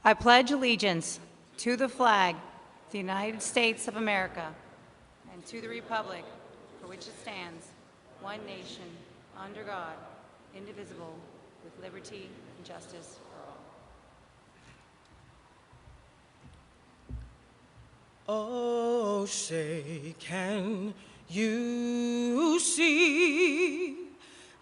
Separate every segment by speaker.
Speaker 1: I pledge allegiance to the flag of the United States of America and to the republic for which it stands, one nation, under God, indivisible, with liberty and justice for all.
Speaker 2: Oh, say, can you see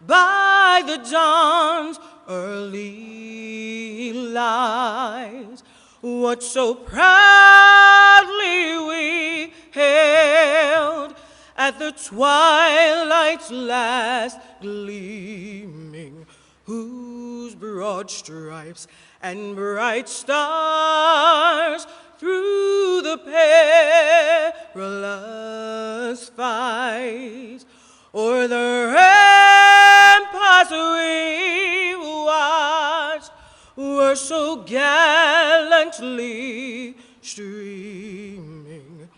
Speaker 2: by the dawn's early light what so proudly we hailed at the twilight's last gleaming, whose broad stripes and bright stars through the perilous fight o'er the ramparts we watched were so gallantly streaming,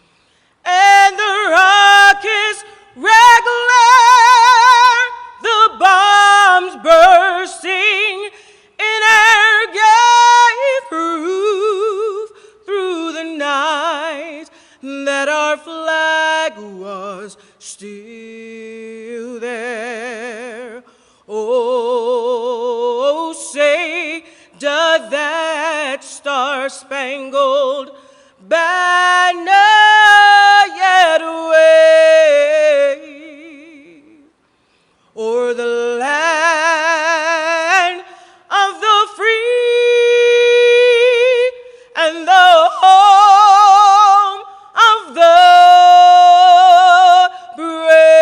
Speaker 2: and the rockets' red glare, the bombs bursting in air gave proof through the night that our flag was still there. Oh, say, does that star-spangled banner yet wave o'er the land of the free and the home of the brave?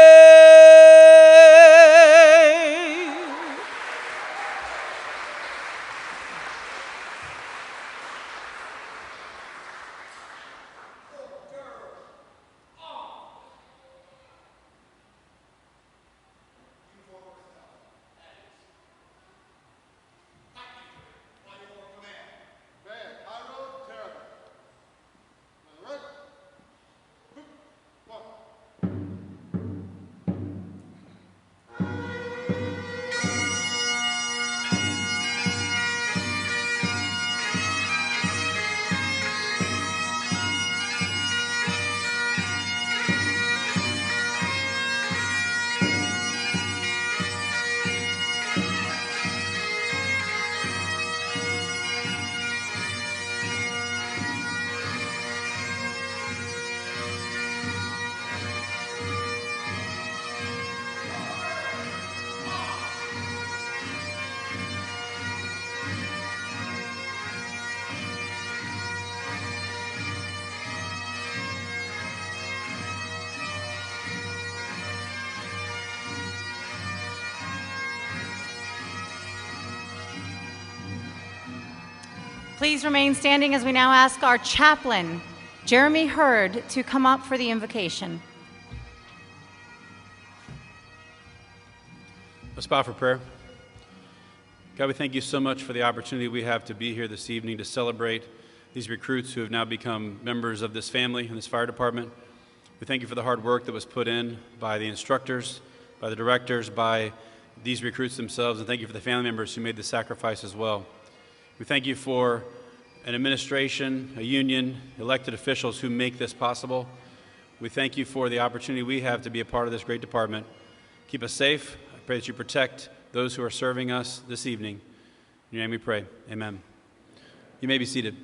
Speaker 1: Please remain standing as we now ask our chaplain, Jeremy Hurd, to come up for the invocation.
Speaker 3: Let's bow for prayer. God, we thank you so much for the opportunity we have to be here this evening to celebrate these recruits who have now become members of this family and this fire department. We thank you for the hard work that was put in by the instructors, by the directors, by these recruits themselves, and thank you for the family members who made the sacrifice as well. We thank you for an administration, a union, elected officials who make this possible. We thank you for the opportunity we have to be a part of this great department. Keep us safe. I pray that you protect those who are serving us this evening. In your name we pray. Amen. You may be seated.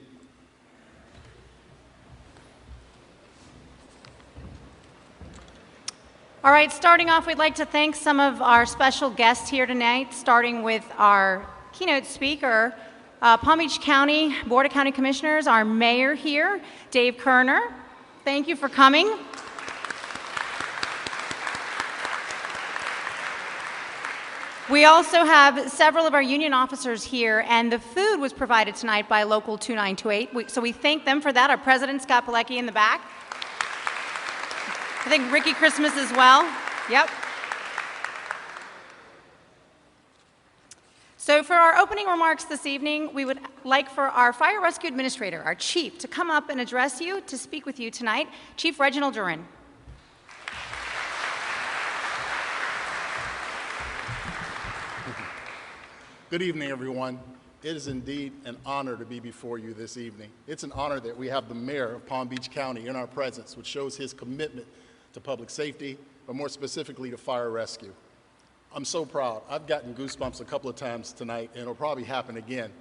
Speaker 1: All right, starting off, we'd like to thank some of our special guests here tonight, starting with our keynote speaker, Palm Beach County Board of County Commissioners, our mayor here, Dave Kerner. Thank you for coming. We also have several of our union officers here, and the food was provided tonight by Local 2928, so we thank them for that. Our president, Scott Pilecki, in the back. I think Ricky Christmas as well. Yep. So for our opening remarks this evening, we would like for our Fire Rescue Administrator, our Chief, to come up and address you, to speak with you tonight. Chief Reginald Durin.
Speaker 4: Good evening, everyone. It is indeed an honor to be before you this evening. It's an honor that we have the mayor of Palm Beach County in our presence, which shows his commitment to public safety, but more specifically to fire rescue. I'm so proud. I've gotten goosebumps a couple of times tonight, and it'll probably happen again.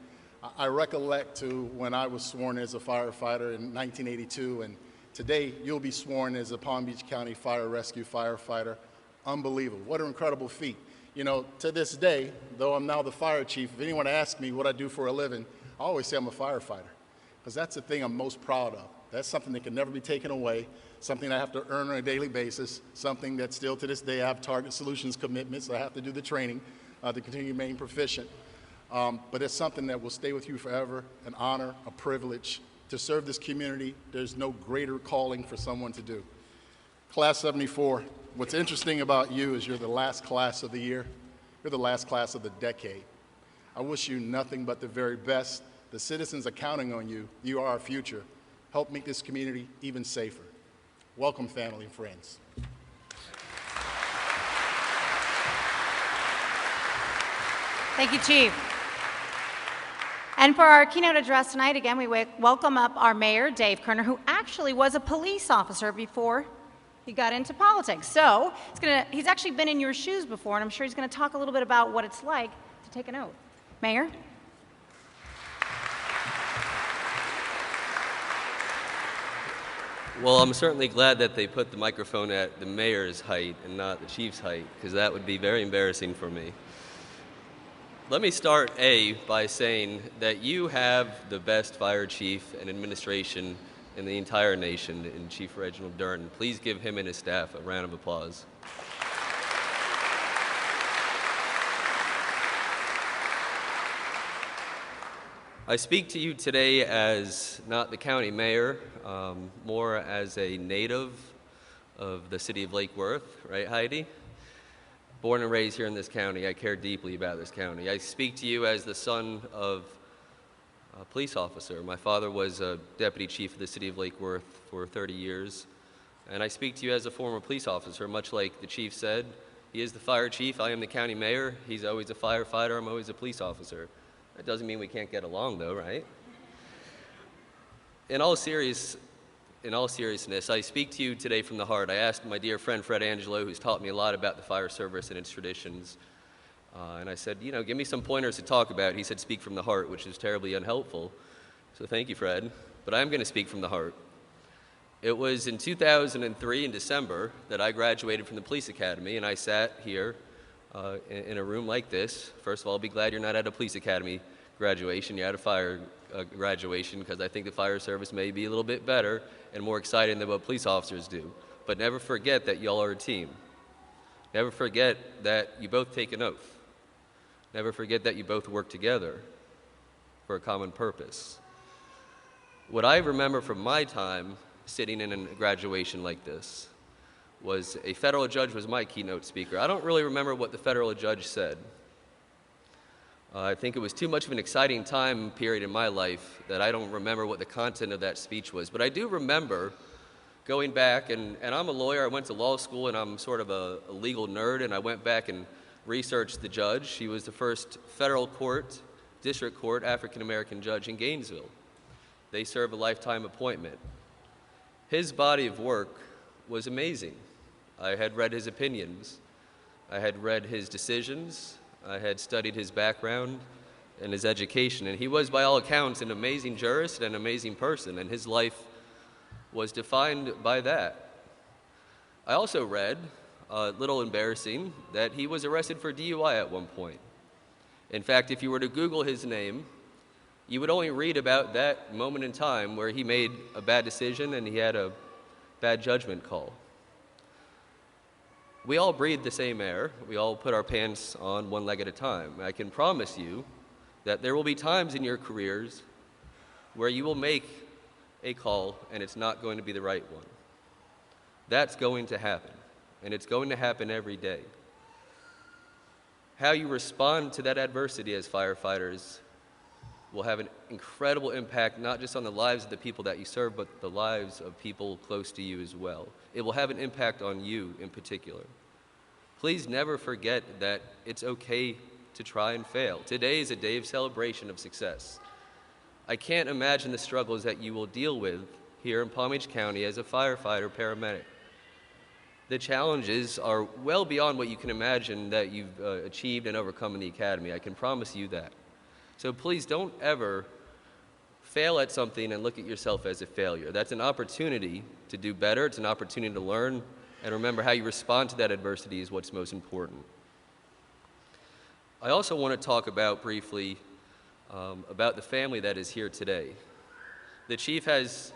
Speaker 4: I recollect to when I was sworn as a firefighter in 1982, and today you'll be sworn as a Palm Beach County Fire Rescue firefighter. Unbelievable. What an incredible feat. You know, to this day, though I'm now the fire chief, if anyone asks me what I do for a living, I always say I'm a firefighter, because that's the thing I'm most proud of. That's something that can never be taken away, something I have to earn on a daily basis, something that still to this day I have Target Solutions commitments. I have to do the training to continue to remain proficient. But it's something that will stay with you forever, an honor, a privilege. To serve this community, there's no greater calling for someone to do. Class 74, what's interesting about you is you're the last class of the year. You're the last class of the decade. I wish you nothing but the very best. The citizens are counting on you. You are our future. Help make this community even safer. Welcome, family and friends.
Speaker 1: Thank you, Chief. And for our keynote address tonight, again, we welcome up our mayor, Dave Kerner, who actually was a police officer before he got into politics. So he's actually been in your shoes before, and I'm sure he's going to talk a little bit about what it's like to take an oath. Mayor?
Speaker 5: Well, I'm certainly glad that they put the microphone at the mayor's height and not the chief's height, because that would be very embarrassing for me. Let me start, by saying that you have the best fire chief and administration in the entire nation in Chief Reginald Durden. Please give him and his staff a round of applause. I speak to you today as not the county mayor, more as a native of the city of Lake Worth, right, Heidi? Born and raised here in this county, I care deeply about this county. I speak to you as the son of a police officer. My father was a deputy chief of the city of Lake Worth for 30 years. And I speak to you as a former police officer, much like the chief said. He is the fire chief, I am the county mayor. He's always a firefighter, I'm always a police officer. That doesn't mean we can't get along though, right? In all seriousness, I speak to you today from the heart. I asked my dear friend Fred Angelo, who's taught me a lot about the fire service and its traditions, and I said, you know, give me some pointers to talk about. He said, speak from the heart, which is terribly unhelpful. So thank you, Fred. But I'm going to speak from the heart. It was in 2003 in December that I graduated from the police academy, and I sat here in a room like this. First of all, I'll be glad you're not at a police academy graduation. You're at a fire graduation, because I think the fire service may be a little bit better and more exciting than what police officers do. But never forget that y'all are a team. Never forget that you both take an oath. Never forget that you both work together for a common purpose. What I remember from my time sitting in a graduation like this was a federal judge was my keynote speaker. I don't really remember what the federal judge said. I think it was too much of an exciting time period in my life that I don't remember what the content of that speech was. But I do remember going back, and I'm a lawyer. I went to law school, and I'm sort of a legal nerd, and I went back and researched the judge. She was the first federal court, district court, African-American judge in Gainesville. They serve a lifetime appointment. His body of work was amazing. I had read his opinions. I had read his decisions. I had studied his background and his education, and he was, by all accounts, an amazing jurist and an amazing person, and his life was defined by that. I also read, a little embarrassing, that he was arrested for DUI at one point. In fact, if you were to Google his name, you would only read about that moment in time where he made a bad decision and he had a bad judgment call. We all breathe the same air. We all put our pants on one leg at a time. I can promise you that there will be times in your careers where you will make a call and it's not going to be the right one. That's going to happen, and it's going to happen every day. How you respond to that adversity as firefighters will have an incredible impact, not just on the lives of the people that you serve, but the lives of people close to you as well. It will have an impact on you in particular. Please never forget that it's okay to try and fail. Today is a day of celebration of success. I can't imagine the struggles that you will deal with here in Palm Beach County as a firefighter paramedic. The challenges are well beyond what you can imagine that you've achieved and overcome in the academy. I can promise you that. So please don't ever fail at something and look at yourself as a failure. That's an opportunity to do better. It's an opportunity to learn. And remember, how you respond to that adversity is what's most important. I also want to talk about briefly about the family that is here today. The Chief has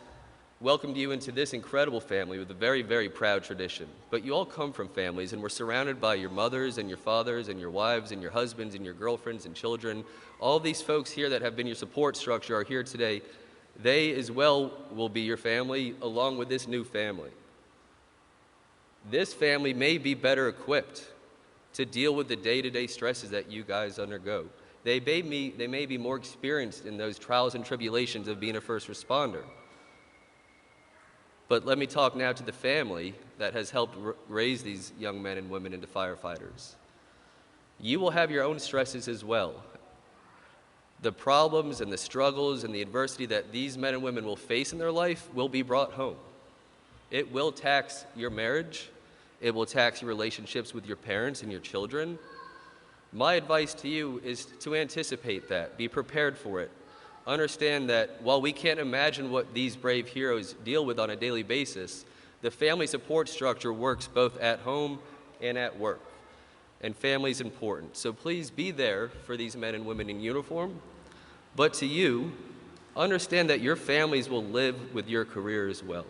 Speaker 5: welcomed you into this incredible family with a very, very proud tradition. But you all come from families, and we're surrounded by your mothers and your fathers and your wives and your husbands and your girlfriends and children. All these folks here that have been your support structure are here today. They as well will be your family along with this new family. This family may be better equipped to deal with the day-to-day stresses that you guys undergo. They may be more experienced in those trials and tribulations of being a first responder. But let me talk now to the family that has helped raise these young men and women into firefighters. You will have your own stresses as well. The problems and the struggles and the adversity that these men and women will face in their life will be brought home. It will tax your marriage. It will tax your relationships with your parents and your children. My advice to you is to anticipate that. Be prepared for it. Understand that while we can't imagine what these brave heroes deal with on a daily basis, the family support structure works both at home and at work. And family is important. So please be there for these men and women in uniform. But to you, understand that your families will live with your career as well.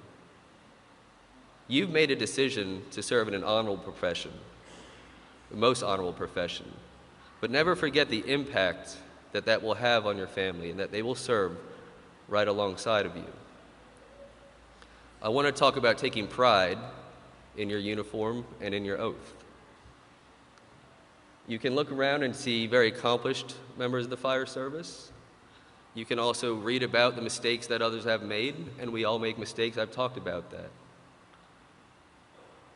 Speaker 5: You've made a decision to serve in an honorable profession, the most honorable profession. But never forget the impact that will have on your family and that they will serve right alongside of you. I want to talk about taking pride in your uniform and in your oath. You can look around and see very accomplished members of the fire service. You can also read about the mistakes that others have made, and we all make mistakes. I've talked about that.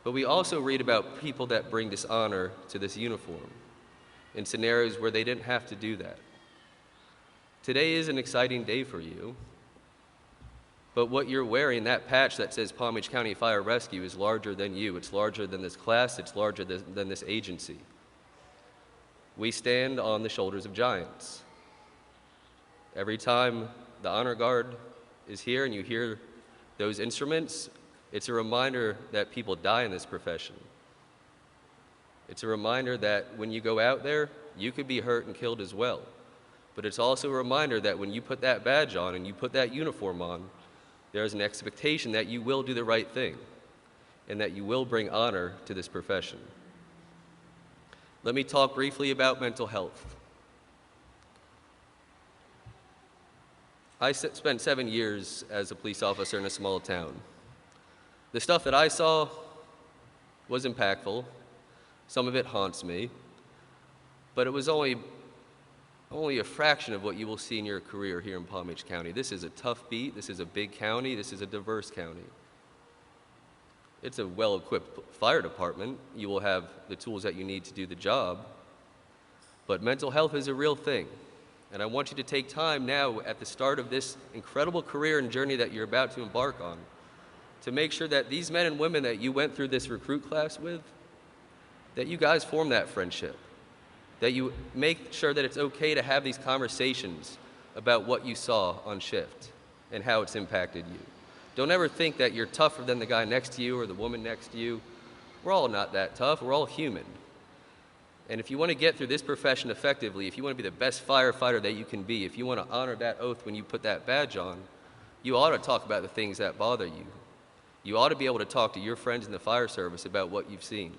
Speaker 5: But we also read about people that bring dishonor to this uniform in scenarios where they didn't have to do that. Today is an exciting day for you, but what you're wearing, that patch that says Palm Beach County Fire Rescue, is larger than you. It's larger than this class. It's larger than this agency. We stand on the shoulders of giants. Every time the Honor Guard is here and you hear those instruments, it's a reminder that people die in this profession. It's a reminder that when you go out there, you could be hurt and killed as well. But it's also a reminder that when you put that badge on and you put that uniform on, there's an expectation that you will do the right thing and that you will bring honor to this profession. Let me talk briefly about mental health. I spent 7 years as a police officer in a small town. The stuff that I saw was impactful. Some of it haunts me, but it was only a fraction of what you will see in your career here in Palm Beach County. This is a tough beat. This is a big county. This is a diverse county. It's a well-equipped fire department. You will have the tools that you need to do the job, but mental health is a real thing. And I want you to take time now at the start of this incredible career and journey that you're about to embark on to make sure that these men and women that you went through this recruit class with, that you guys form that friendship, that you make sure that it's okay to have these conversations about what you saw on shift and how it's impacted you. Don't ever think that you're tougher than the guy next to you or the woman next to you. We're all not that tough. We're all human. And if you want to get through this profession effectively, if you want to be the best firefighter that you can be, if you want to honor that oath when you put that badge on, you ought to talk about the things that bother you. You ought to be able to talk to your friends in the fire service about what you've seen.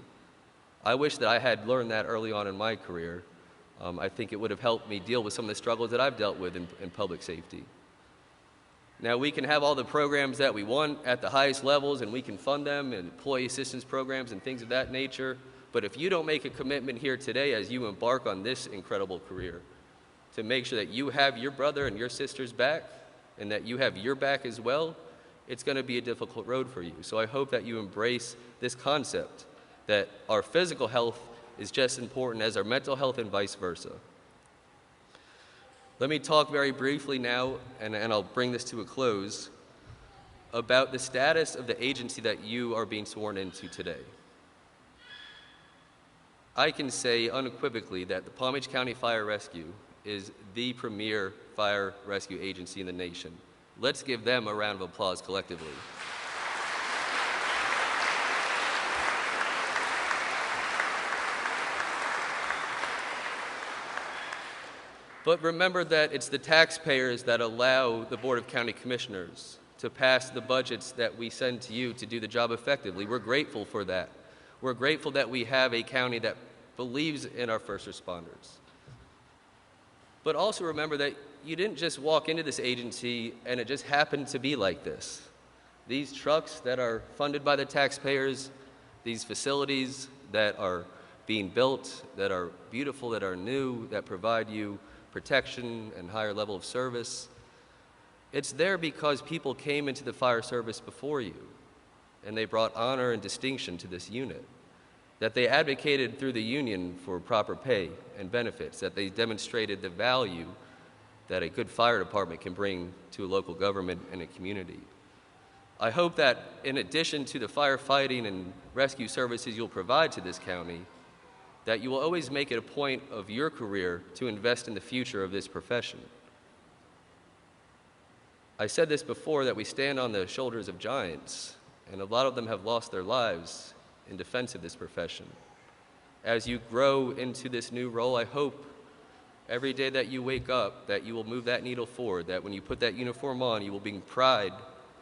Speaker 5: I wish that I had learned that early on in my career. I think it would have helped me deal with some of the struggles that I've dealt with in public safety. Now, we can have all the programs that we want at the highest levels, and we can fund them, and employee assistance programs and things of that nature. But if you don't make a commitment here today as you embark on this incredible career to make sure that you have your brother and your sister's back and that you have your back as well, it's going to be a difficult road for you. So I hope that you embrace this concept that our physical health is just as important as our mental health and vice versa. Let me talk very briefly now, and I'll bring this to a close, about the status of the agency that you are being sworn into today. I can say unequivocally that the Palm Beach County Fire Rescue is the premier fire rescue agency in the nation. Let's give them a round of applause collectively. But remember that it's the taxpayers that allow the Board of County Commissioners to pass the budgets that we send to you to do the job effectively. We're grateful for that. We're grateful that we have a county that believes in our first responders. But also remember that you didn't just walk into this agency and it just happened to be like this. These trucks that are funded by the taxpayers, these facilities that are being built, that are beautiful, that are new, that provide you protection and higher level of service, it's there because people came into the fire service before you, and they brought honor and distinction to this unit, that they advocated through the union for proper pay and benefits, that they demonstrated the value that a good fire department can bring to a local government and a community. I hope that in addition to the firefighting and rescue services you'll provide to this county, that you will always make it a point of your career to invest in the future of this profession. I said this before, that we stand on the shoulders of giants, and a lot of them have lost their lives in defense of this profession. As you grow into this new role, I hope every day that you wake up that you will move that needle forward, that when you put that uniform on, you will bring pride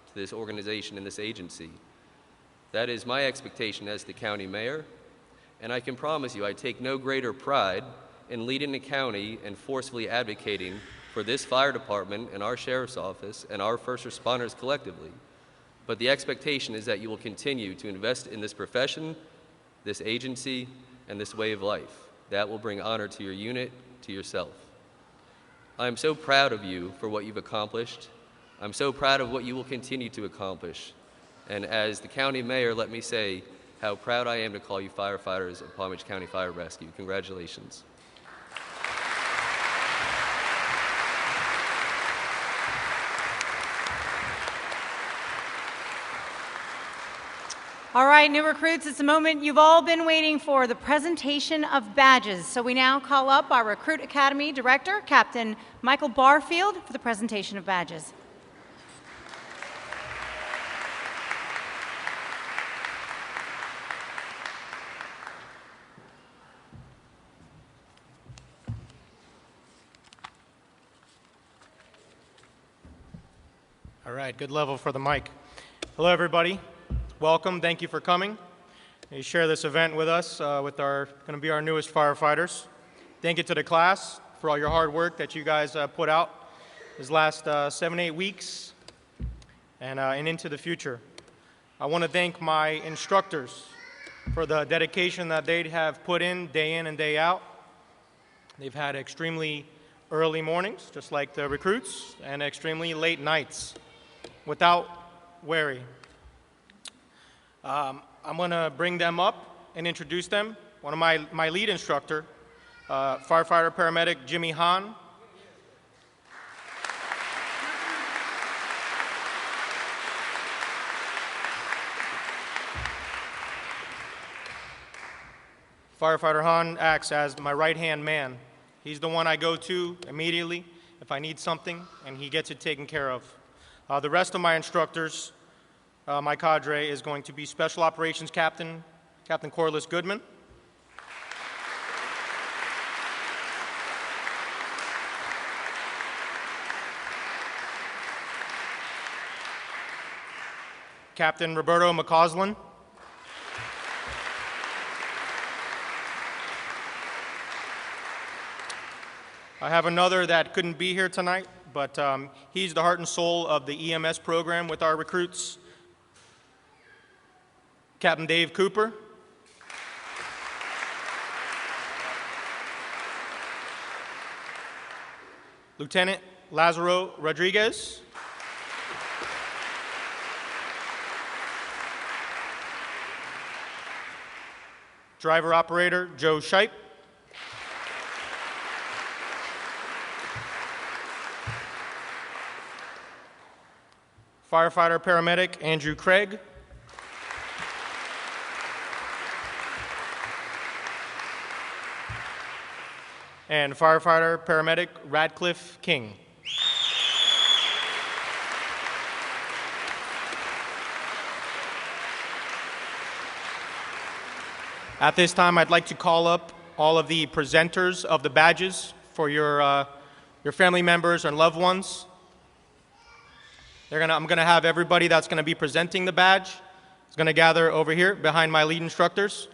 Speaker 5: to this organization and this agency. That is my expectation as the county mayor, and I can promise you I take no greater pride in leading the county and forcefully advocating for this fire department and our sheriff's office and our first responders collectively. But the expectation is that you will continue to invest in this profession, this agency, and this way of life. That will bring honor to your unit, to yourself. I am so proud of you for what you've accomplished. I'm so proud of what you will continue to accomplish. And as the county mayor, let me say how proud I am to call you firefighters of Palm Beach County Fire Rescue. Congratulations.
Speaker 1: All right, new recruits, it's the moment you've all been waiting for, the presentation of badges. So we now call up our Recruit Academy Director, Captain Michael Barfield, for the presentation of badges.
Speaker 6: All right, good level for the mic. Hello, everybody. Welcome. Thank you for coming. You share this event with us, with going to be our newest firefighters. Thank you to the class for all your hard work that you guys put out these last 7-8 weeks and into the future. I want to thank my instructors for the dedication that they have put in and day out. They've had extremely early mornings, just like the recruits, and extremely late nights without worry. I'm going to bring them up and introduce them. One of my lead instructor, firefighter paramedic Jimmy Hahn. Firefighter Hahn acts as my right-hand man. He's the one I go to immediately if I need something, and he gets it taken care of. The rest of my instructors, my cadre, is going to be Special Operations Captain Corliss Goodman. Captain Roberto McCausland. I have another that couldn't be here tonight, but he's the heart and soul of the EMS program with our recruits. Captain Dave Cooper. Lieutenant Lazaro Rodriguez. Driver Operator Joe Shipe. Firefighter Paramedic Andrew Craig. And Firefighter Paramedic Radcliffe King. At this time, I'd like to call up all of the presenters of the badges for your family members and loved ones. I'm going to have everybody that's going to be presenting the badge is going to gather over here behind my lead instructors.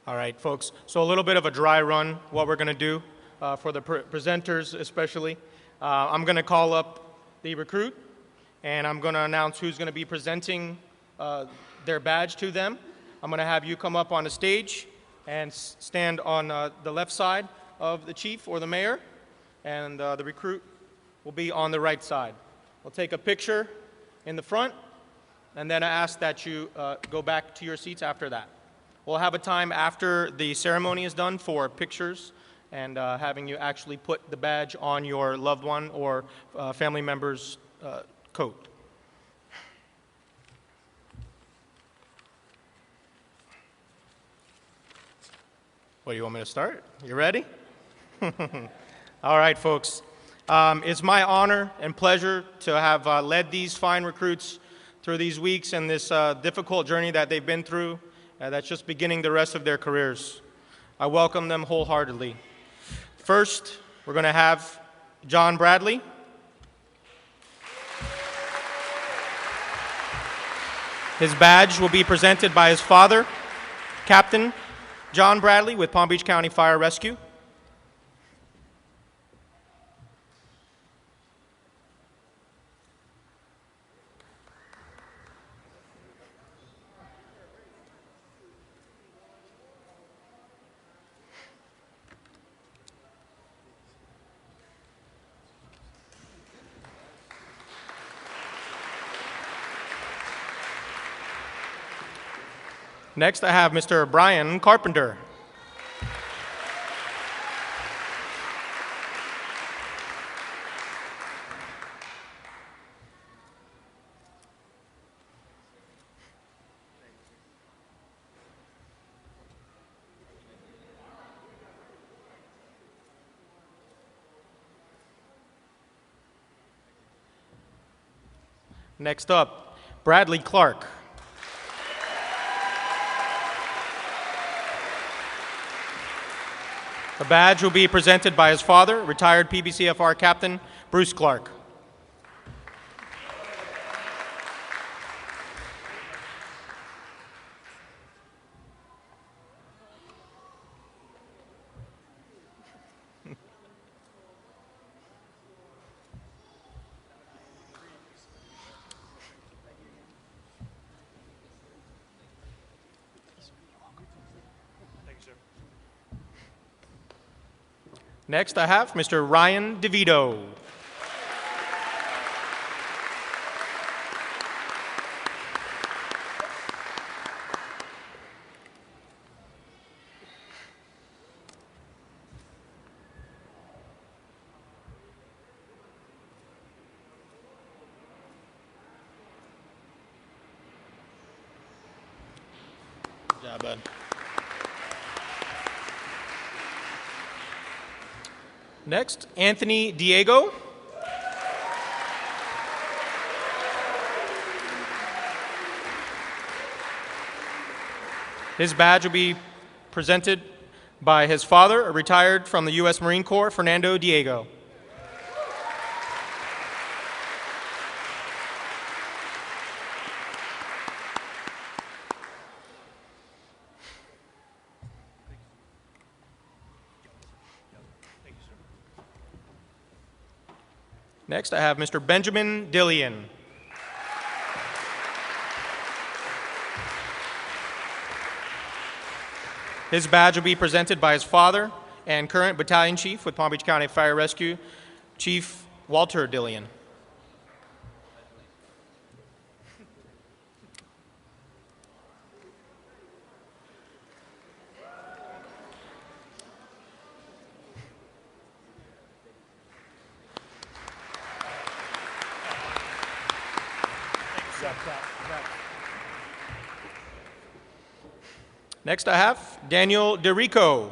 Speaker 6: All right, folks, so a little bit of a dry run, what we're going to do for the presenters especially. I'm going to call up the recruit, and I'm going to announce who's going to be presenting their badge to them. I'm going to have you come up on the stage and stand on the left side of the chief or the mayor, and the recruit will be on the right side. We'll take a picture in the front, and then I ask that you go back to your seats after that. We'll have a time after the ceremony is done for pictures and having you actually put the badge on your loved one or family member's coat. What, do you want me to start? You ready? All right, folks. It's my honor and pleasure to have led these fine recruits through these weeks and this difficult journey that they've been through. That's just beginning the rest of their careers. I welcome them wholeheartedly. First, we're going to have John Bradley. His badge will be presented by his father, Captain John Bradley with Palm Beach County Fire Rescue. Next, I have Mr. Brian Carpenter. Next up, Bradley Clark. The badge will be presented by his father, retired PBCFR Captain Bruce Clark. Next, I have Mr. Ryan DeVito. Good job, bud. Next, Anthony Diego. His badge will be presented by his father, retired from the U.S. Marine Corps, Fernando Diego. Next, I have Mr. Benjamin Dillian. His badge will be presented by his father and current battalion chief with Palm Beach County Fire Rescue, Chief Walter Dillian. Next, I have Daniel DeRico.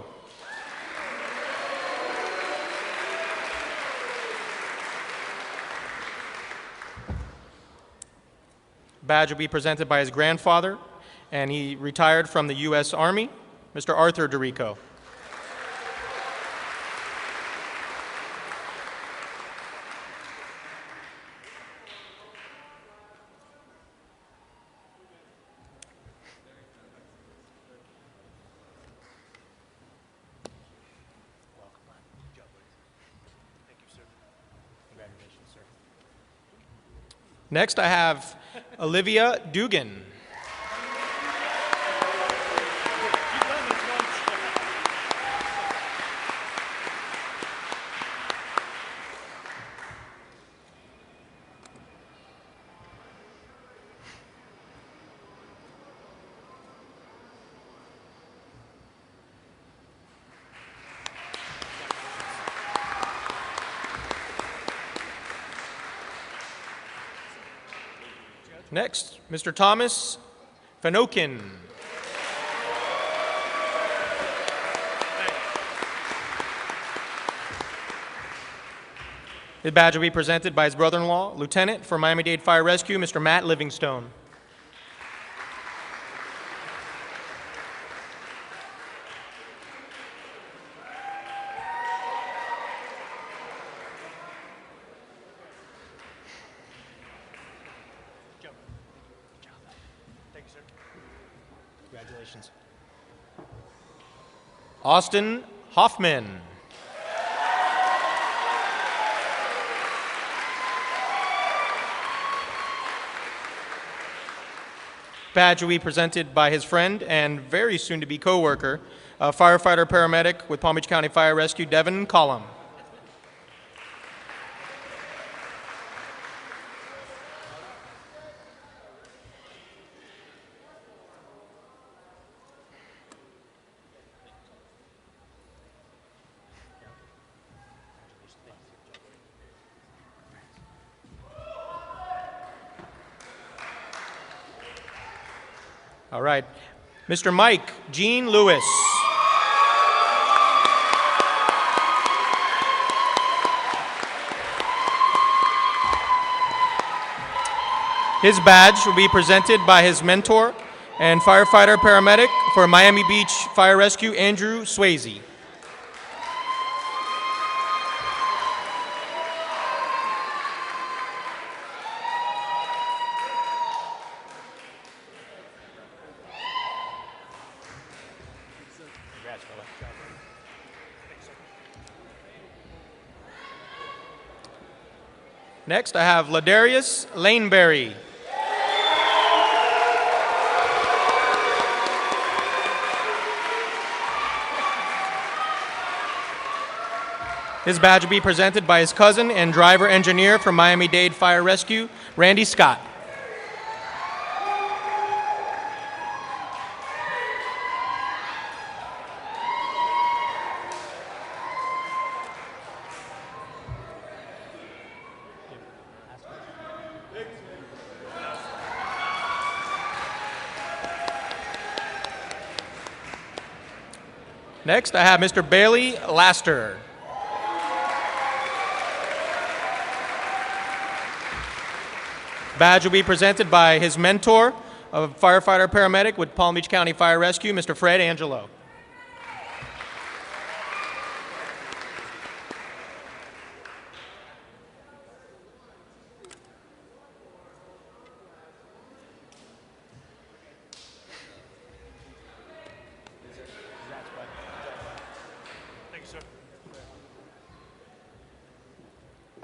Speaker 6: Badge will be presented by his grandfather, and he retired from the U.S. Army, Mr. Arthur DeRico. Next, I have Olivia Dugan. Next, Mr. Thomas Fanokin. His badge will be presented by his brother-in-law, Lieutenant for Miami-Dade Fire Rescue, Mr. Matt Livingstone. Congratulations. Austin Hoffman. Badge will be presented by his friend and very soon to be co-worker, firefighter paramedic with Palm Beach County Fire Rescue, Devin Collum. All right. Mr. Mike Gene Lewis. His badge will be presented by his mentor and firefighter paramedic for Miami Beach Fire Rescue, Andrew Swayze. Next, I have Ladarius Laneberry. His badge will be presented by his cousin and driver engineer from Miami-Dade Fire Rescue, Randy Scott. Next, I have Mr. Bailey Laster. Badge will be presented by his mentor, a firefighter paramedic with Palm Beach County Fire Rescue, Mr. Fred Angelo.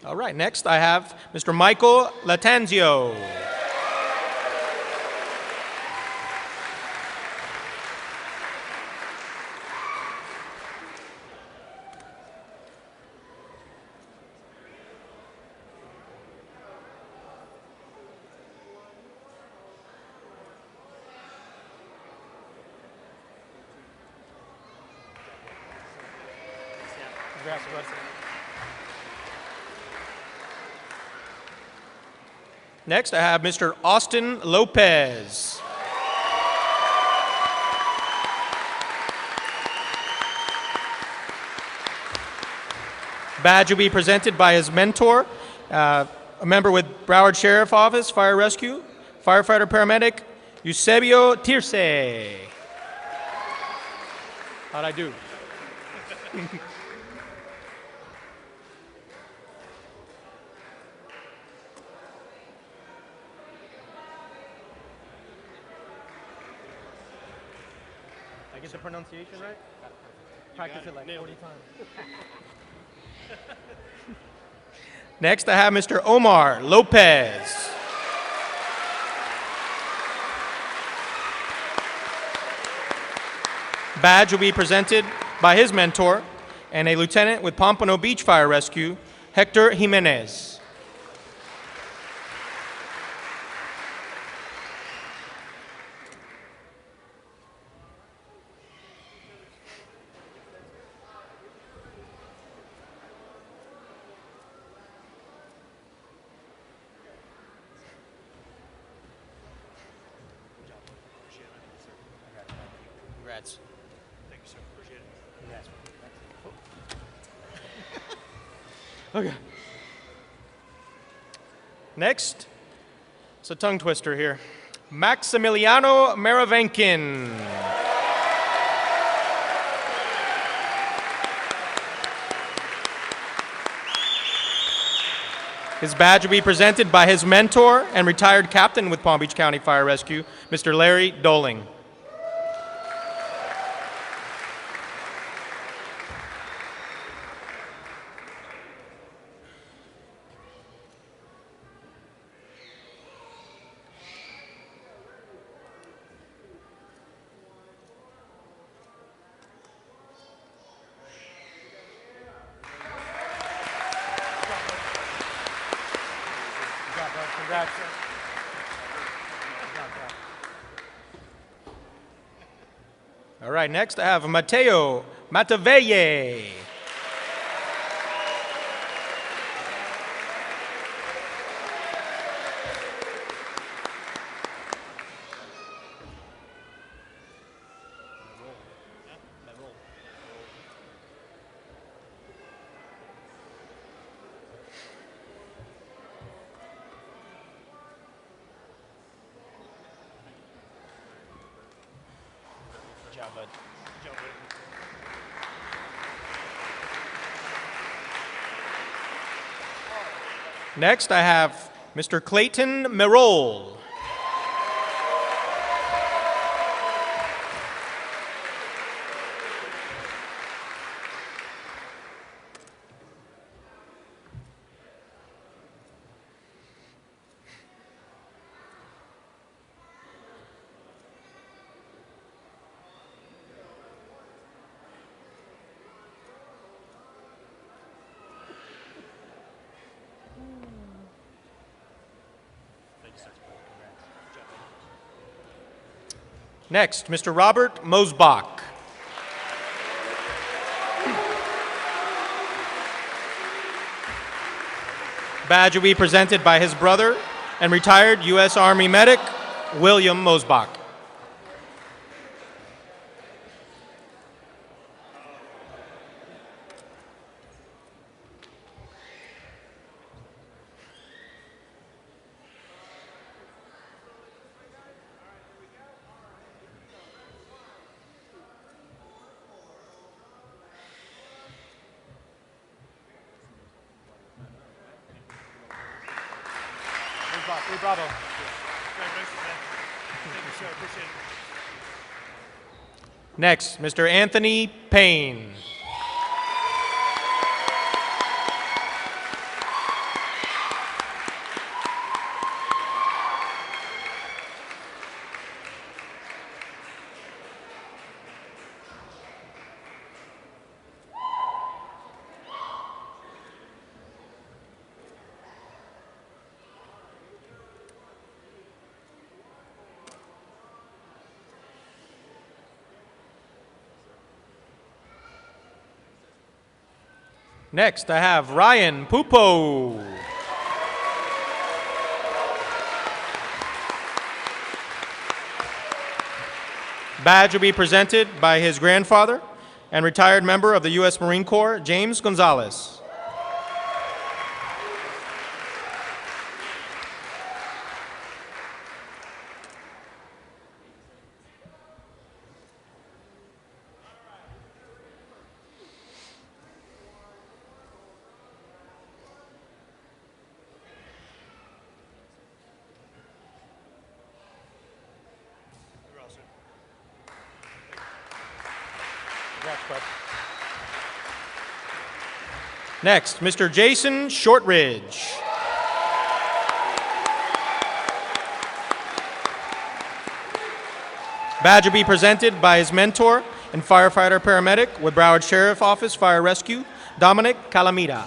Speaker 6: All right, next I have Mr. Michael Latanzio. Congrats, bud. Next, I have Mr. Austin Lopez. Badge will be presented by his mentor, a member with Broward Sheriff Office, Fire Rescue, firefighter paramedic, Eusebio Tirce. How'd I do? I get the pronunciation right? Practice it like 40 times. Next, I have Mr. Omar Lopez. Badge will be presented by his mentor and a lieutenant with Pompano Beach Fire Rescue, Hector Jimenez. Congrats. Thank you, sir. Appreciate it. Congrats. Okay. Next, it's a tongue twister here. Maximiliano Maravenkin. His badge will be presented by his mentor and retired captain with Palm Beach County Fire Rescue, Mr. Larry Doling. Congrats. All right, next I have Mateo Mataveye. Good job, bud. Good job, bud. Next, I have Mr. Clayton Merole. Next, Mr. Robert Mosbach. Badge will be presented by his brother and retired U.S. Army medic, William Mosbach. Bravo. Next, Mr. Anthony Payne. Next, I have Ryan Pupo. Badge will be presented by his grandfather and retired member of the U.S. Marine Corps, James Gonzalez. Next, Mr. Jason Shortridge. Badge will be presented by his mentor and firefighter paramedic with Broward Sheriff Office Fire Rescue, Dominic Calamita.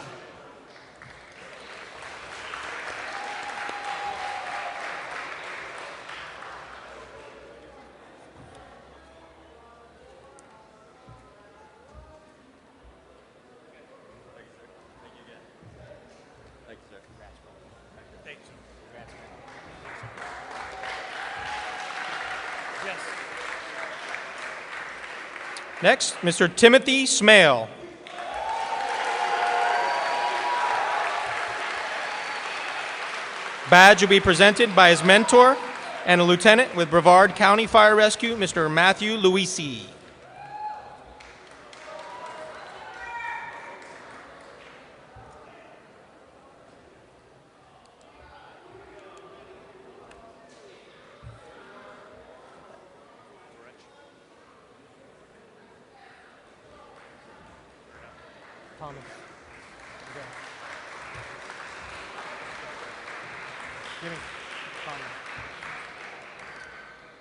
Speaker 6: Next, Mr. Timothy Smale. Badge will be presented by his mentor and a lieutenant with Brevard County Fire Rescue, Mr. Matthew Luisi.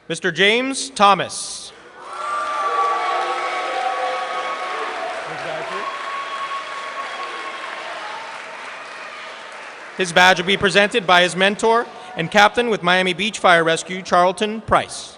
Speaker 6: Mr. James Thomas. His badge will be presented by his mentor and captain with Miami Beach Fire Rescue, Charlton Price.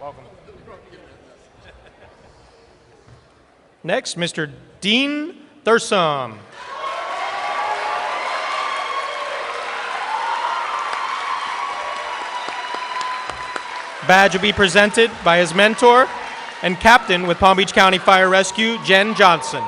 Speaker 6: Welcome. Next, Mr. Dean Thursam. Badge will be presented by his mentor and captain with Palm Beach County Fire Rescue, Jen Johnson.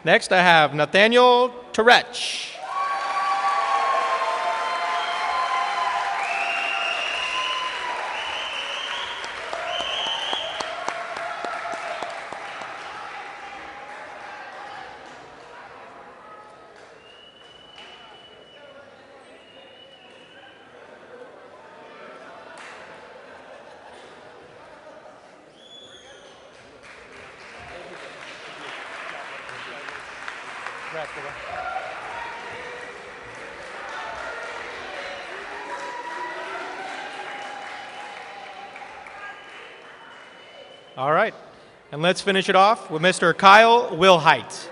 Speaker 6: Next, I have Nathaniel Turech. All right, and let's finish it off with Mr. Kyle Wilhite.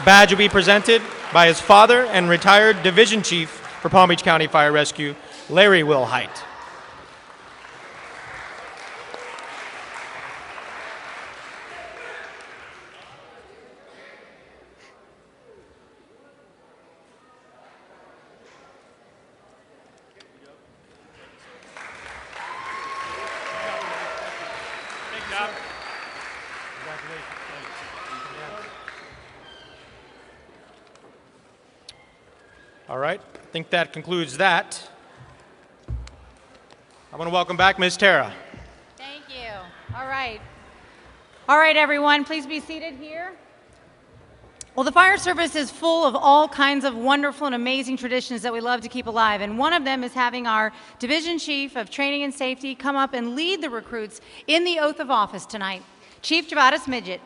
Speaker 6: Badge will be presented by his father and retired division chief for Palm Beach County Fire Rescue, Larry Wilhite. All right, I think that concludes that. I want to welcome back Ms. Tara.
Speaker 1: Thank you. All right. All right, everyone, please be seated here. Well, the fire service is full of all kinds of wonderful and amazing traditions that we love to keep alive, and one of them is having our Division Chief of Training and Safety come up and lead the recruits in the oath of office tonight. Chief Javadas Midget.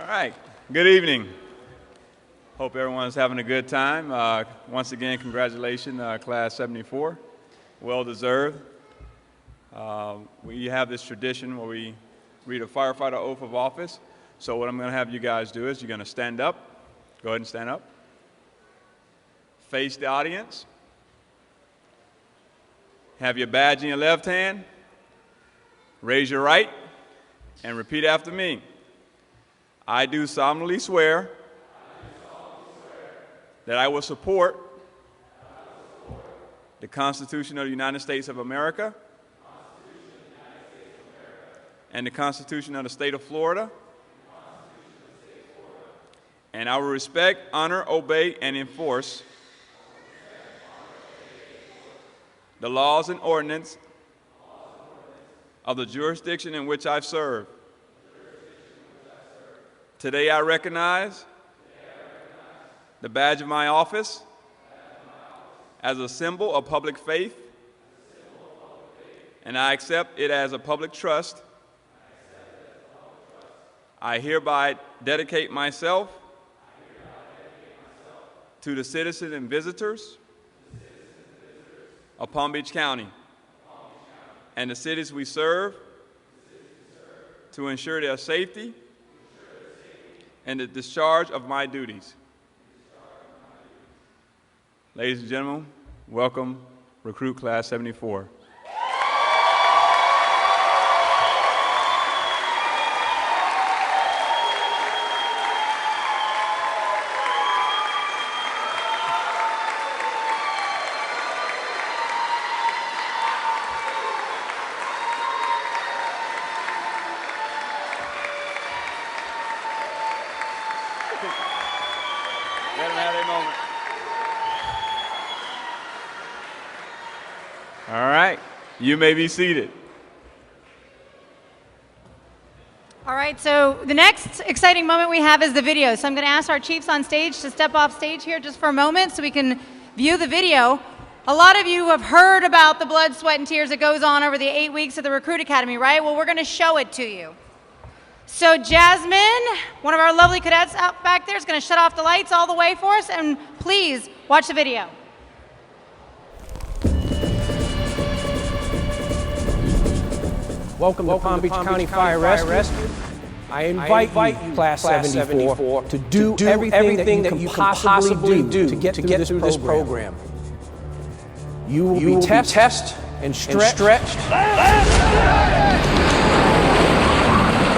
Speaker 7: All right, good evening. Hope everyone's having a good time. Once again, congratulations, Class 74. Well deserved. We have this tradition where we read a firefighter oath of office. So what I'm going to have you guys do is you're going to stand up. Go ahead and stand up. Face the audience. Have your badge in your left hand. Raise your right and repeat after me. I do solemnly swear that I will support the Constitution of the United States of America and the Constitution of the State of Florida, and I will respect, honor, obey, and enforce the laws and ordinance of the jurisdiction in which I serve. Today I recognize the badge of my office as a symbol of public faith, and I accept it as a public trust. I hereby dedicate myself to the citizens and visitors of Palm Beach County and the cities we serve to ensure their safety and the discharge of my duties. Ladies and gentlemen, welcome, Recruit Class 74. Let them have their moment. All right, you may be seated.
Speaker 1: All right, so the next exciting moment we have is the video. So I'm going to ask our chiefs on stage to step off stage here just for a moment so we can view the video. A lot of you have heard about the blood, sweat, and tears that goes on over the 8 weeks of the Recruit Academy, right? Well, we're going to show it to you. So Jasmine, one of our lovely cadets out back there, is going to shut off the lights all the way for us, and please watch the video.
Speaker 8: Welcome to Palm Beach County Fire Rescue. I invite you, Class 74, to do everything that you can possibly do to get through this program. You will be tested and stretched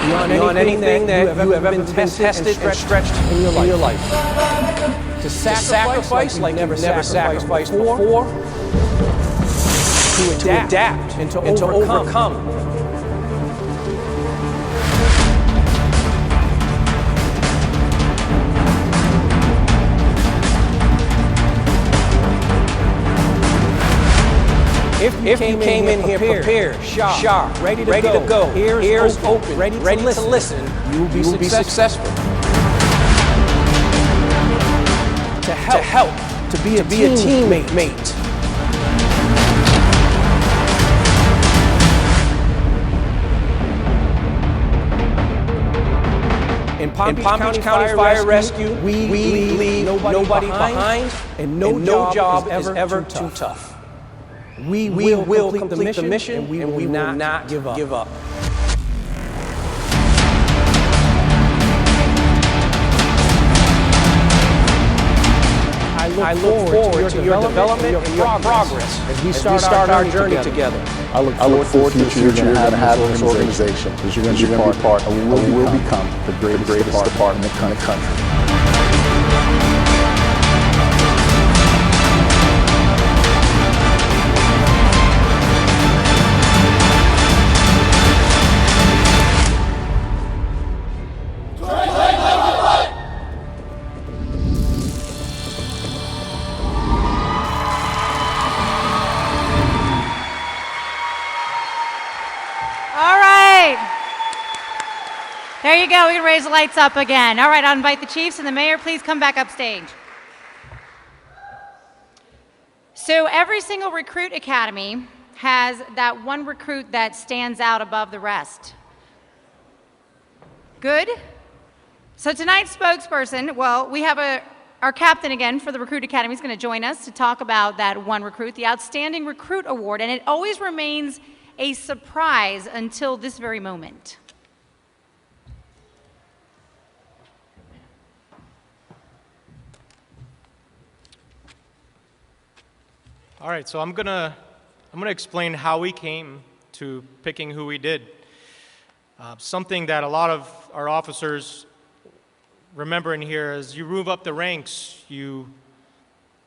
Speaker 8: beyond anything that you have ever been tested and stretched in your life. To sacrifice like you've never sacrificed before. To adapt and to overcome. If you came in here prepared, sharp, ready to go, ears open, ready to listen, you will be successful. To help, to be a teammate. In Palm Beach County Fire Rescue, we leave nobody behind, and no job is ever too tough. We will complete the mission, and we will not give up. I look forward to your development and your progress as we start our journey together.
Speaker 4: I look forward to the future you're going to have in this organization, because you're going to be part of what will become the greatest department in the country.
Speaker 1: There you go. We can raise the lights up again. All right, I'll invite the chiefs and the mayor. Please come back up stage. So every single recruit academy has that one recruit that stands out above the rest. Good? So tonight's spokesperson, well, we have our captain again for the Recruit Academy is going to join us to talk about that one recruit, the Outstanding Recruit Award, and it always remains a surprise until this very moment.
Speaker 6: All right, so I'm gonna explain how we came to picking who we did. Something that a lot of our officers remember in here is you move up the ranks,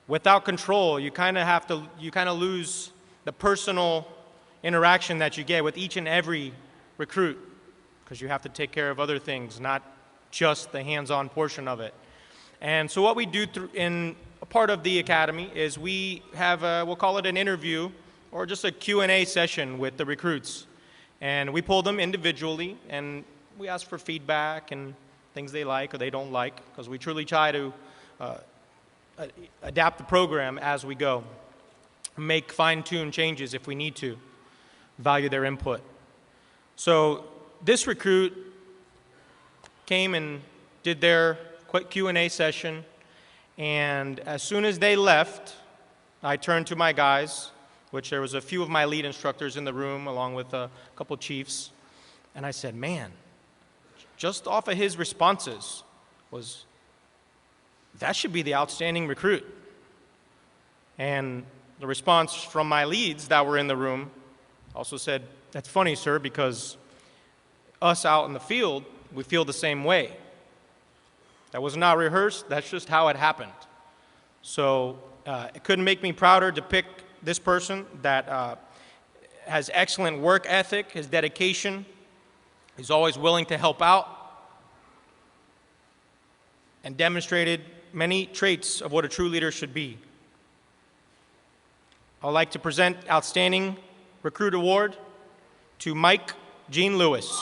Speaker 6: without control, you kind of lose the personal interaction that you get with each and every recruit, because you have to take care of other things, not just the hands-on portion of it. And so what we do in a part of the academy is we have we'll call it an interview or just a Q&A session with the recruits. And we pull them individually and we ask for feedback and things they like or they don't like, because we truly try to adapt the program as we go, make fine-tune changes if we need to, value their input. So this recruit came and did their quick Q&A session, and as soon as they left, I turned to my guys, which there was a few of my lead instructors in the room along with a couple chiefs, and I said, man, just off of his responses that should be the outstanding recruit. And the response from my leads that were in the room also said, that's funny, sir, because us out in the field, we feel the same way. That was not rehearsed, that's just how it happened. So it couldn't make me prouder to pick this person that has excellent work ethic, his dedication, he's always willing to help out, and demonstrated many traits of what a true leader should be. I'd like to present Outstanding Recruit Award to Mike Gene Lewis.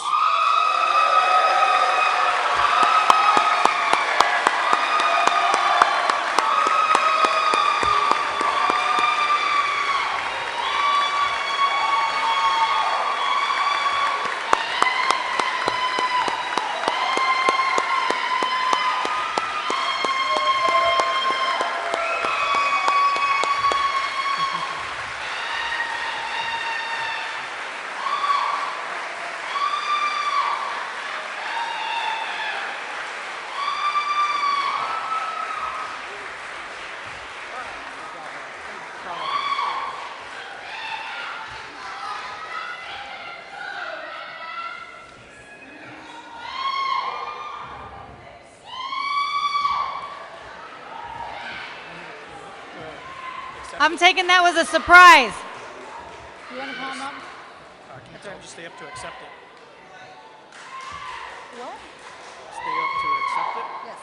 Speaker 1: I'm taking that was a surprise. You want to call him up?
Speaker 6: I'll just stay up to accept it.
Speaker 1: What?
Speaker 6: Stay up to accept it?
Speaker 1: Yes.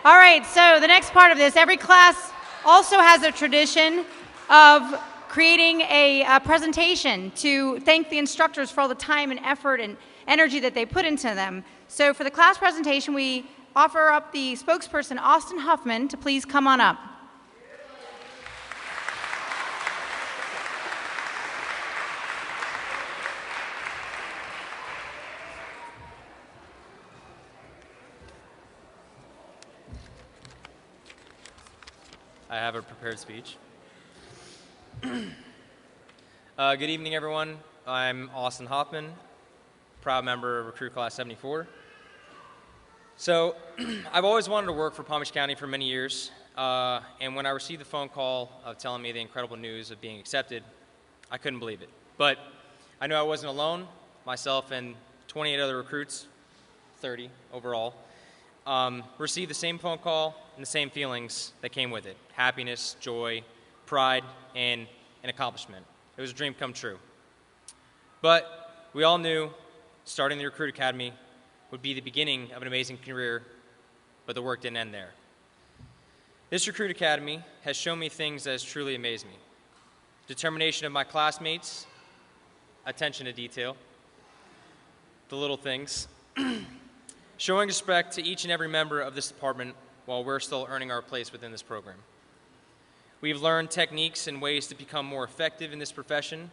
Speaker 1: All right, so the next part of this, every class also has a tradition of creating a presentation to thank the instructors for all the time and effort and energy that they put into them. So for the class presentation, we offer up the spokesperson, Austin Huffman, to please come on up.
Speaker 9: I have a prepared speech. Good evening, everyone. I'm Austin Hoffman, proud member of Recruit Class 74. So, I've always wanted to work for Palm Beach County for many years, and when I received the phone call of telling me the incredible news of being accepted, I couldn't believe it. But I knew I wasn't alone. Myself and 28 other recruits, 30 overall, received the same phone call and the same feelings that came with it: happiness, joy, pride, and an accomplishment. It was a dream come true. But we all knew starting the Recruit Academy would be the beginning of an amazing career, but the work didn't end there. This Recruit Academy has shown me things that has truly amazed me: determination of my classmates, attention to detail, the little things, showing respect to each and every member of this department while we're still earning our place within this program. We've learned techniques and ways to become more effective in this profession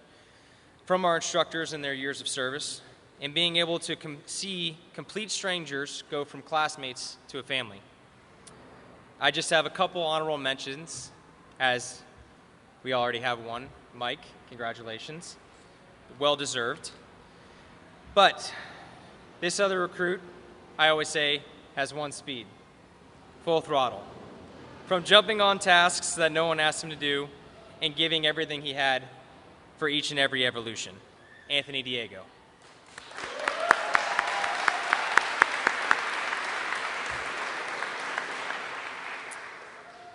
Speaker 9: from our instructors and their years of service, and being able to see complete strangers go from classmates to a family. I just have a couple honorable mentions, as we already have one. Mike, congratulations. Well deserved. But this other recruit, I always say, has one speed: full throttle. From jumping on tasks that no one asked him to do and giving everything he had for each and every evolution. Anthony Diego.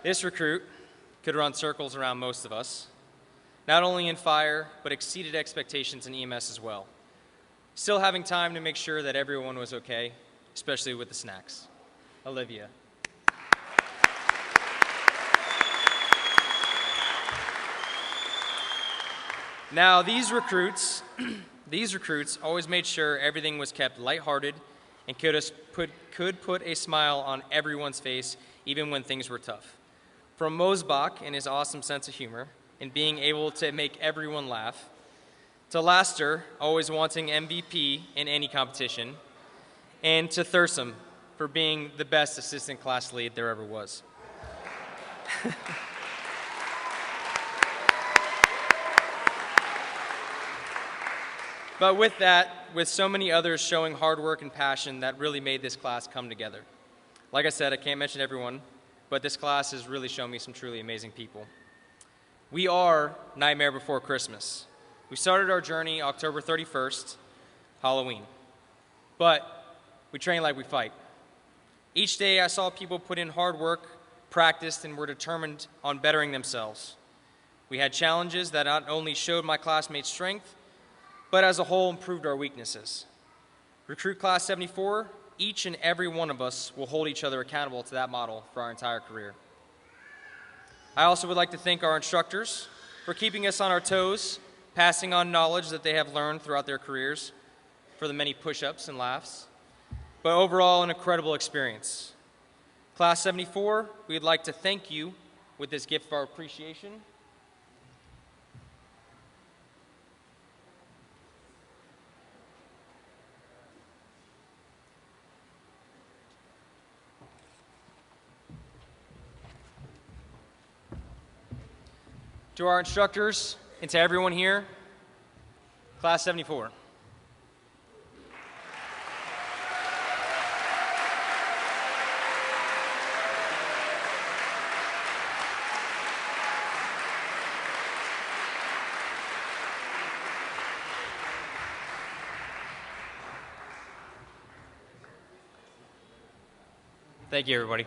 Speaker 9: This recruit could run circles around most of us, not only in fire, but exceeded expectations in EMS as well. Still having time to make sure that everyone was okay, especially with the snacks. Olivia. Now, these recruits always made sure everything was kept lighthearted and could put a smile on everyone's face, even when things were tough. From Mosbach and his awesome sense of humor and being able to make everyone laugh, to Laster, always wanting MVP in any competition, and to Thursam for being the best assistant class lead there ever was. But with that, with so many others showing hard work and passion that really made this class come together. Like I said, I can't mention everyone, but this class has really shown me some truly amazing people. We are Nightmare Before Christmas. We started our journey October 31st, Halloween. But we train like we fight. Each day I saw people put in hard work, practiced, and were determined on bettering themselves. We had challenges that not only showed my classmates' strength, but as a whole improved our weaknesses. Recruit Class 74, each and every one of us will hold each other accountable to that model for our entire career. I also would like to thank our instructors for keeping us on our toes, passing on knowledge that they have learned throughout their careers, for the many push-ups and laughs, but overall an incredible experience. Class 74, we'd like to thank you with this gift of our appreciation. To our instructors and to everyone here, Class 74. Thank you, everybody.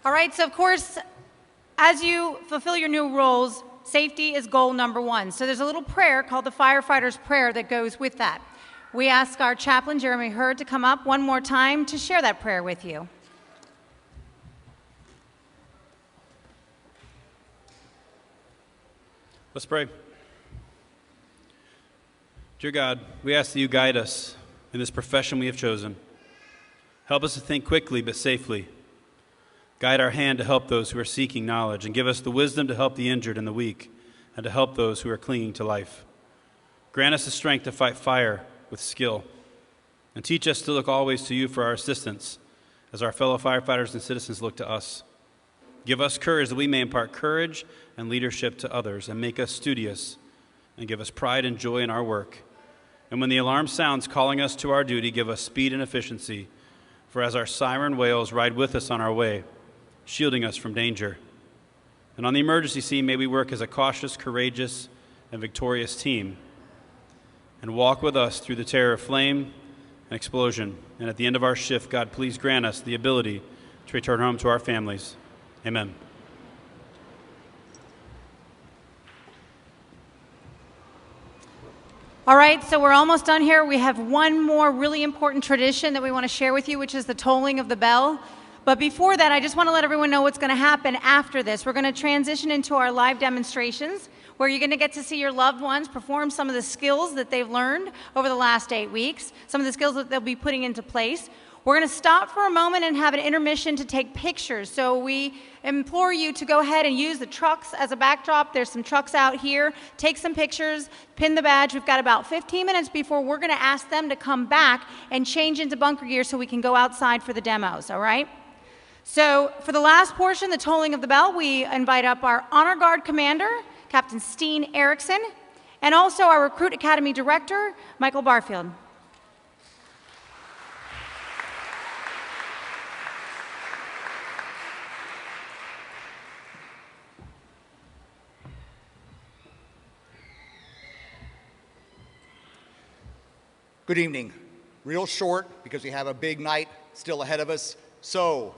Speaker 1: All right, so of course, as you fulfill your new roles, safety is goal number one. So there's a little prayer called the Firefighter's Prayer that goes with that. We ask our chaplain, Jeremy Hurd, to come up one more time to share that prayer with you.
Speaker 3: Let's pray. Dear God, we ask that you guide us in this profession we have chosen. Help us to think quickly but safely. Guide our hand to help those who are seeking knowledge, and give us the wisdom to help the injured and the weak, and to help those who are clinging to life. Grant us the strength to fight fire with skill, and teach us to look always to you for our assistance, as our fellow firefighters and citizens look to us. Give us courage that we may impart courage and leadership to others, and make us studious, and give us pride and joy in our work. And when the alarm sounds calling us to our duty, give us speed and efficiency, for as our siren wails, ride with us on our way, shielding us from danger. And on the emergency scene, may we work as a cautious, courageous, and victorious team, and walk with us through the terror of flame and explosion. And at the end of our shift, God, please grant us the ability to return home to our families. Amen.
Speaker 1: All right, so we're almost done here. We have one more really important tradition that we want to share with you, which is the tolling of the bell. But before that, I just want to let everyone know what's going to happen after this. We're going to transition into our live demonstrations, where you're going to get to see your loved ones perform some of the skills that they've learned over the last 8 weeks, some of the skills that they'll be putting into place. We're going to stop for a moment and have an intermission to take pictures. So we implore you to go ahead and use the trucks as a backdrop. There's some trucks out here. Take some pictures, pin the badge. We've got about 15 minutes before we're going to ask them to come back and change into bunker gear so we can go outside for the demos, all right? So for the last portion, the tolling of the bell, we invite up our Honor Guard Commander, Captain Steen Erickson, and also our Recruit Academy Director, Michael Barfield.
Speaker 10: Good evening. Real short because we have a big night still ahead of us. So,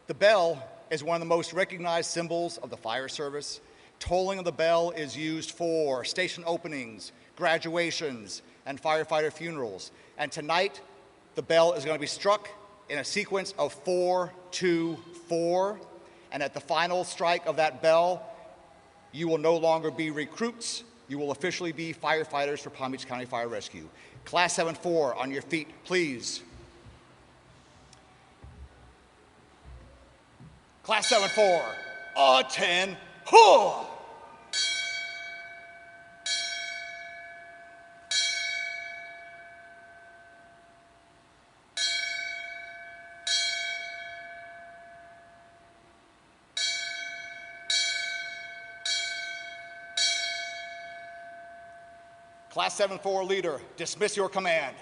Speaker 10: the bell is one of the most recognized symbols of the fire service. Tolling of the bell is used for station openings, graduations, and firefighter funerals. And tonight, the bell is going to be struck in a sequence of 4-2-4. And at the final strike of that bell, you will no longer be recruits. You will officially be firefighters for Palm Beach County Fire Rescue. Class 7-4, on your feet, please. Class 7-4, attend, huh! Class 7-4 leader, dismiss your command.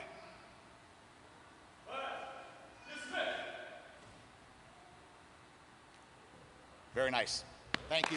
Speaker 10: Dismiss. Very nice. Thank you.